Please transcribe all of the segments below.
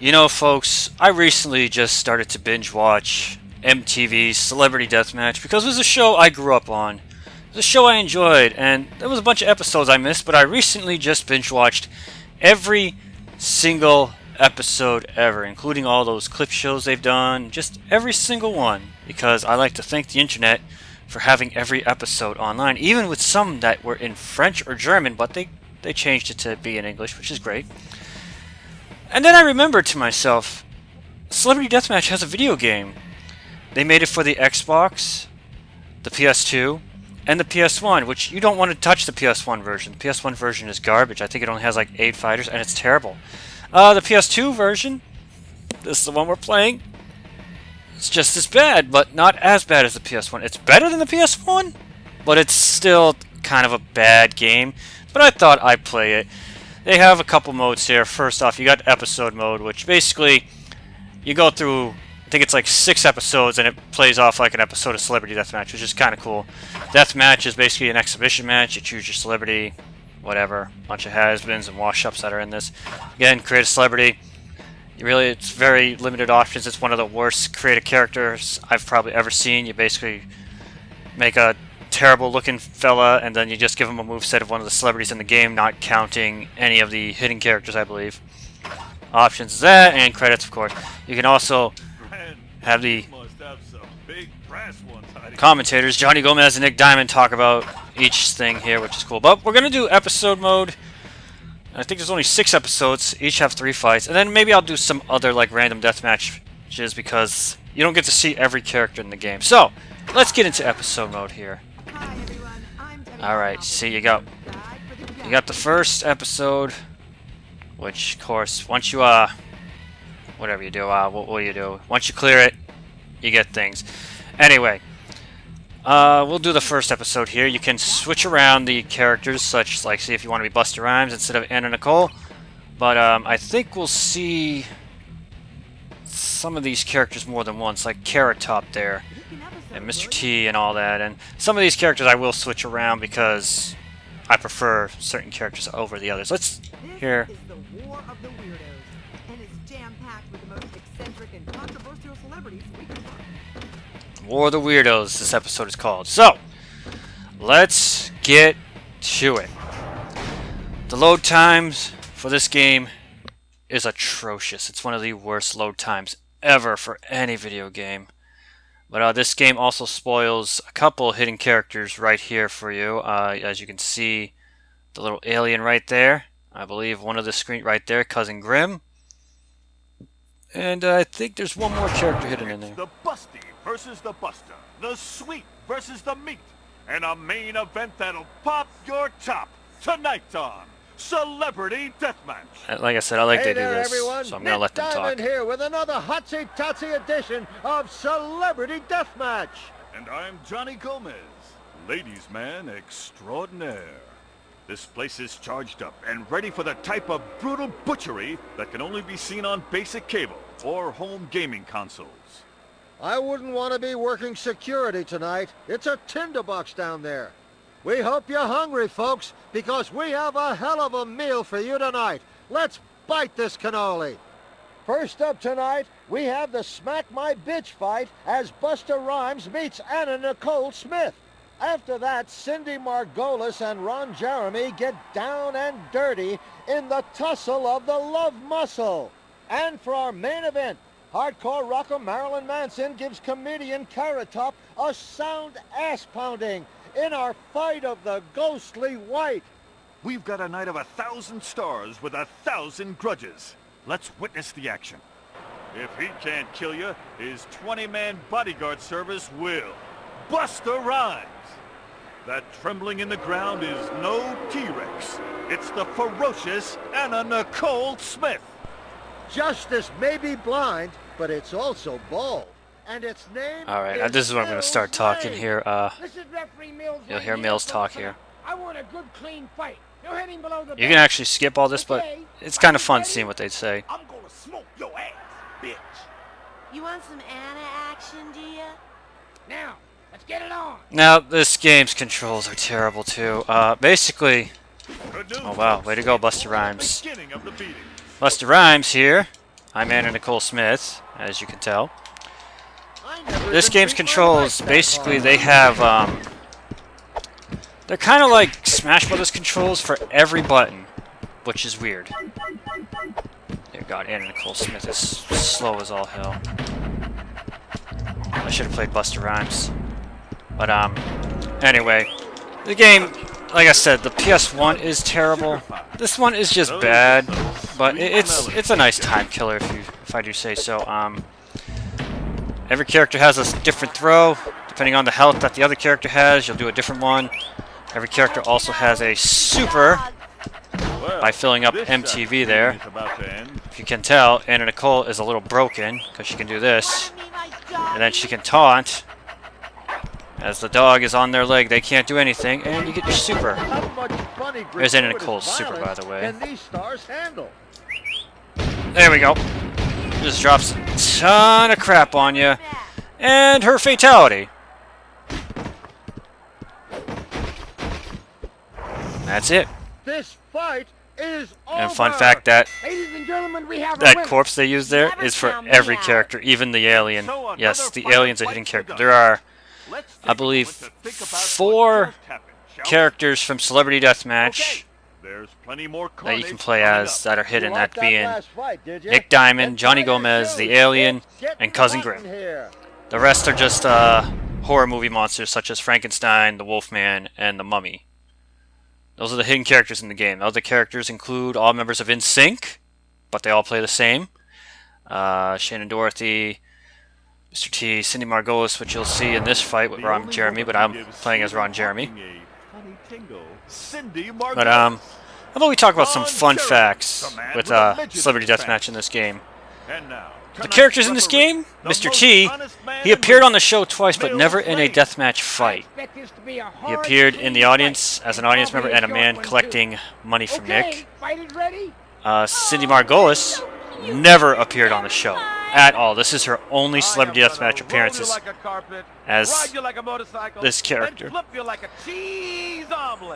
You know, folks, I recently just started to binge watch MTV's Celebrity Deathmatch because it was a show I grew up on. It was a show I enjoyed, and there was a bunch of episodes I missed, but I recently just binge watched every single episode ever, including all those clip shows they've done, just every single one, because I like to thank the internet for having every episode online, even with some that were in French or German, but they changed it to be in English, which is great. And then I remembered to myself, Celebrity Deathmatch has a video game. They made it for the Xbox, the PS2, and the PS1, which you don't want to touch the PS1 version. The PS1 version is garbage. I think it only has like 8 fighters, and it's terrible. The PS2 version, this is the one we're playing, it's just as bad, but not as bad as the PS1. It's better than the PS1, but it's still kind of a bad game. But I thought I'd play it. They have a couple modes here. First off, you got episode mode, which basically you go through, I think it's like 6 episodes, and it plays off like an episode of Celebrity Deathmatch, which is kind of cool. Deathmatch is basically an exhibition match. You choose your celebrity, whatever, bunch of has-beens and wash-ups that are in this. Again, create a celebrity. It's very limited options. It's one of the worst creative characters I've probably ever seen. You basically make a terrible looking fella and then you just give him a moveset of one of the celebrities in the game, not counting any of the hidden characters, I believe. Options is that, and credits, of course. You can also have the commentators, Johnny Gomez and Nick Diamond, talk about each thing here, which is cool. But we're going to do episode mode. I think there's only 6 episodes, each have 3 fights, and then maybe I'll do some other like random death matches because you don't get to see every character in the game. So, let's get into episode mode here. Alright, see, you got the first episode, which, of course, once you, whatever you do, what will you do? Once you clear it, you get things. Anyway, we'll do the first episode here. You can switch around the characters, such like, see if you want to be Busta Rhymes instead of Anna Nicole. But, I think we'll see some of these characters more than once, like Carrot Top there, and Mr.T and all that, and some of these characters I will switch around because I prefer certain characters over the others. Let's hear. This is the War of the Weirdos, and it's jam-packed with the most eccentric and controversial celebrities we can find. War of the Weirdos, this episode is called. So, let's get to it. The load times for this game is atrocious. It's one of the worst load times ever for any video game. But this game also spoils a couple hidden characters right here for you. As you can see, the little alien right there. I believe one of the screen right there, Cousin Grimm. And I think there's one more character hidden in there. The Busty versus the Buster. The Sweet versus the Meat. And a main event that'll pop your top tonight on Celebrity Deathmatch. Like I said, I like Hey they do there, this, everyone. so I'm going to let them Diamond talk. here with another hotsy-totsy edition of Celebrity Deathmatch. And I'm Johnny Gomez, ladies' man extraordinaire. This place is charged up and ready for the type of brutal butchery that can only be seen on basic cable or home gaming consoles. I wouldn't want to be working security tonight. It's a tinderbox down there. We hope you're hungry, folks, because we have a hell of a meal for you tonight. Let's bite this cannoli. First up tonight, we have the Smack My Bitch fight as Busta Rhymes meets Anna Nicole Smith. After that, Cindy Margolis and Ron Jeremy get down and dirty in the tussle of the love muscle. And for our main event, hardcore rocker Marilyn Manson gives comedian Carrot Top a sound ass-pounding in our fight of the ghostly white. We've got a night of 1,000 stars with 1,000 grudges. Let's witness the action. If he can't kill you, his 20-man bodyguard service will. Busta Rhymes. That trembling in the ground is no T-Rex. It's the ferocious Anna Nicole Smith. Justice may be blind, but it's also bald. And its name Alright, this is where I'm going to start talking here. This is referee Mills. You'll hear Mills talk here. I want a good, clean fight. No heading below the You can actually skip all this, but it's kind of fun seeing what they say. I'm gonna smoke your ass, bitch. You want some Anna action, do you? Now, let's get it on. Now, this game's controls are terrible too. Basically, Good news, oh wow, folks. way to go, Busta Rhymes. Beginning of the beating. Busta Rhymes here I'm Anna Nicole Smith, as you can tell. I never This even game's beat my controls, wife that basically, hard. they have, they're kind of like Smash Brothers controls for every button, which is weird. Dear God, Anna Nicole Smith is slow as all hell. I should have played Busta Rhymes. But, anyway, the game, like I said, the PS1 is terrible. This one is just bad, but it's a nice time killer if I do say so. Every character has a different throw. Depending on the health that the other character has, you'll do a different one. Every character also has a super by filling up MTV there. If you can tell, Anna Nicole is a little broken because she can do this. And then she can taunt. As the dog is on their leg, they can't do anything, and you get your super. How much funny There's Anna gratuitous Nicole's super, by violence the way. can these stars handle? There we go. Just drops a ton of crap on you. And her fatality. That's it. This fight is over. And fun fact that Ladies and gentlemen, we have a that winner. corpse they use there is for every character, even the alien. Yes, the alien's a hidden character. There are, I believe, 4 characters from Celebrity Deathmatch There's plenty more that you can carnage play coming as up. that are hidden, You that liked that being last fight, did ya? Nick Diamond, Let's Johnny try to Gomez, show the you. alien, Let's get and Cousin button Grimm. here. The rest are just horror movie monsters such as Frankenstein, the Wolfman, and the Mummy. Those are the hidden characters in the game. Other characters include all members of NSYNC, but they all play the same. Shannen Doherty, Mr.T, Cindy Margolis, which you'll see in this fight with The Ron only Jeremy, woman but who I'm gives playing as Ron Stephen Jeremy. Hawking a funny tingle, Cindy But Margolis. how about we talk about some Ron fun Jeremy, facts the man with with a midget Celebrity in his Deathmatch in this game. And now, The tonight's characters in this referee, game, the Mr. most T, honest man he in appeared on the ring. show twice, but never in a Mills deathmatch I fight. expect this to be a He hard, appeared in the clean audience fight. as an audience member and a Probably man short one, collecting money from okay, Nick. fight is ready. Cindy Margolis never appeared on the show at all. This is her only Celebrity Deathmatch appearances as this character.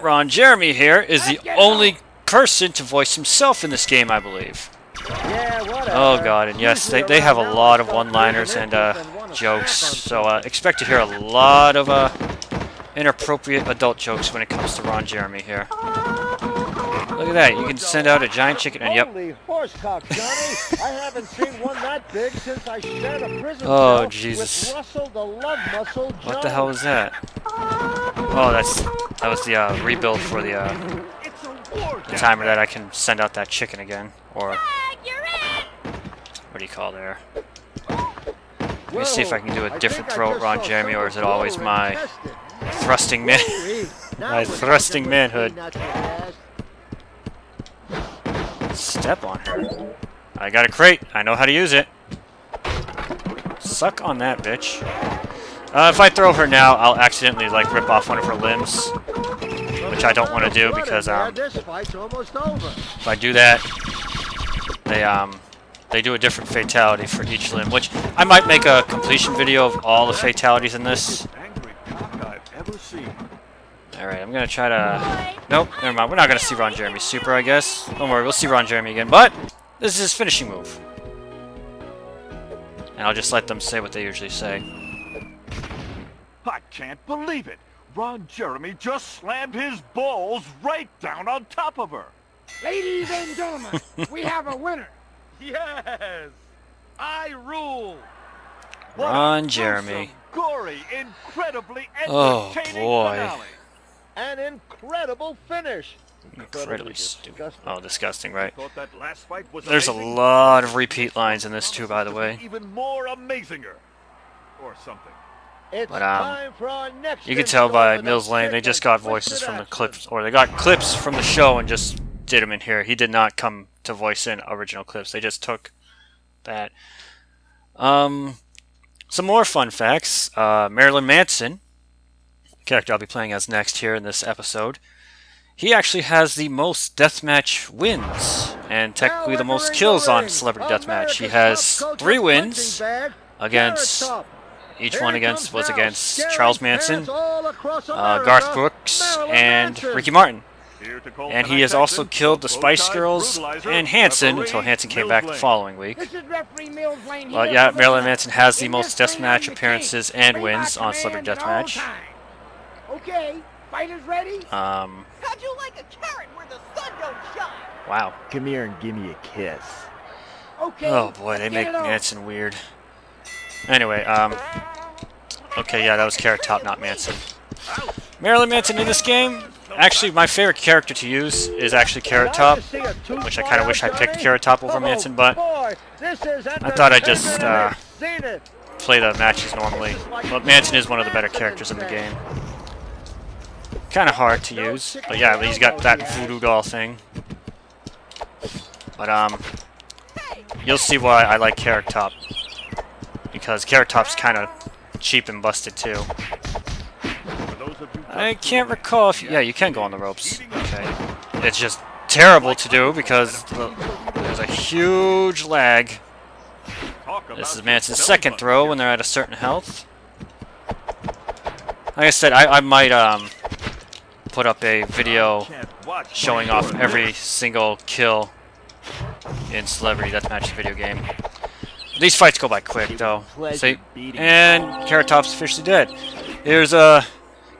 Ron Jeremy here is the only person to voice himself in this game, I believe. Yeah, whatever. Oh god, and yes, Usually they have a around now, lot I of start one-liners breathing and in deep and wanna jokes, snap on so expect to hear a lot of inappropriate adult jokes when it comes to Ron Jeremy here. Look at that, you can send out a giant chicken, and yep. Holy horsecock, Johnny! I haven't seen one that big since I shared a prison Oh, cell Jesus. with Russell the Love Muscle Jones. What the hell was that? Oh, that was the rebuild for the timer that I can send out that chicken again, or what do you call there? Let me see if I can do a different throw at Ron Jeremy, or is it always my thrusting man, my thrusting manhood? Step on her. I got a crate. I know how to use it. Suck on that, bitch. If I throw her now, I'll accidentally like rip off one of her limbs, which I don't want to do because This fight's almost over. if I do that, they do a different fatality for each limb, which I might make a completion video of all the fatalities in this. Angry cock I've ever seen. Alright, I'm gonna try to... Nope, never mind. We're not gonna see Ron Jeremy super, I guess. Don't worry, we'll see Ron Jeremy again, but this is his finishing move. And I'll just let them say what they usually say. I can't believe it. Ron Jeremy just slammed his balls right down on top of her. Ladies and gentlemen, we have a winner. Yes, I rule. What a Ron gruesome, Jeremy. gory, incredibly Oh, entertaining boy. finale. An incredible finish. Incredibly stupid. Oh, disgusting, right? Thought that last fight was There's a amazing? lot of repeat lines in this too, by the Promises to way. be even more amazinger, or something. It's But, time for our next You can tell by installment Mills of Lane, they Sick just and got voices Twisted from the Action. clips, or they got clips from the show and just did them in here. He did not come to voice in original clips. They just took that. Some more fun facts. Marilyn Manson, character I'll be playing as next here in this episode, he actually has the most deathmatch wins, and technically the most kills on Celebrity Deathmatch. He has 3 wins against... Each one was against Charles Manson, Garth Brooks, and Ricky Martin. Here to call And he tonight's has also action, killed the bow Spice tie Girls brutalizer, and Hanson referee until Hanson came back the Mills following week. This is referee Mills Lane But here yeah, for the Marilyn winner. Manson has the In most this ring, I'm deathmatch the appearances king. and Obey wins my on Celebrity command at all Deathmatch. times. Okay, fighters ready? How'd you like a carrot where the sun don't shine? Wow. Come here and give me a kiss. Okay. Oh boy, they let's make get it on. Manson weird. Anyway, okay, yeah, that was Carrot Top, not Manson. Marilyn Manson in this game, actually, my favorite character to use is actually Carrot Top, which I kind of wish I picked Carrot Top over Manson, but I thought I'd just play the matches normally. But Manson is one of the better characters in the game. Kind of hard to use, but yeah, he's got that voodoo doll thing. But you'll see why I like Carrot Top, because Carrot Top's kind of cheap and busted too. I can't recall if... Yeah, you can go on the ropes. Okay. It's just terrible to do because there's a huge lag. This is Manson's second throw when they're at a certain health. Like I said, I might put up a video showing off every single kill in Celebrity Deathmatch video game. These fights go by quick though. See? And Carrot Top's officially dead. Here's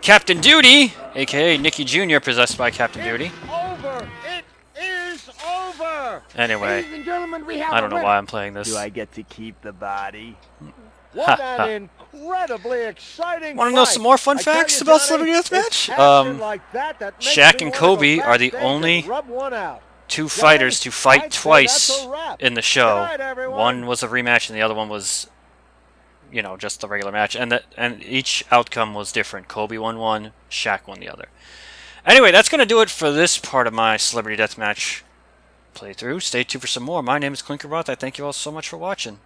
Captain Duty, aka Nicky Jr., possessed by Captain Duty. Over! It is over! Anyway, Ladies and gentlemen, we have I don't a know winner. why I'm playing this. Do I get to keep the body? What an incredibly exciting Want to know fight. some more fun I tell facts you, about Johnny, Celebrity it's Deathmatch? action like that makes Shaq me and wanna Kobe go are the backstage and only rub one out. two fighters to fight I'd say twice that's a wrap. in the show. Good night, everyone. One was a rematch and the other one was, you know, just the regular match. And each outcome was different. Kobe won one, Shaq won the other. Anyway, that's going to do it for this part of my Celebrity Deathmatch playthrough. Stay tuned for some more. My name is Clinkerroth. I thank you all so much for watching.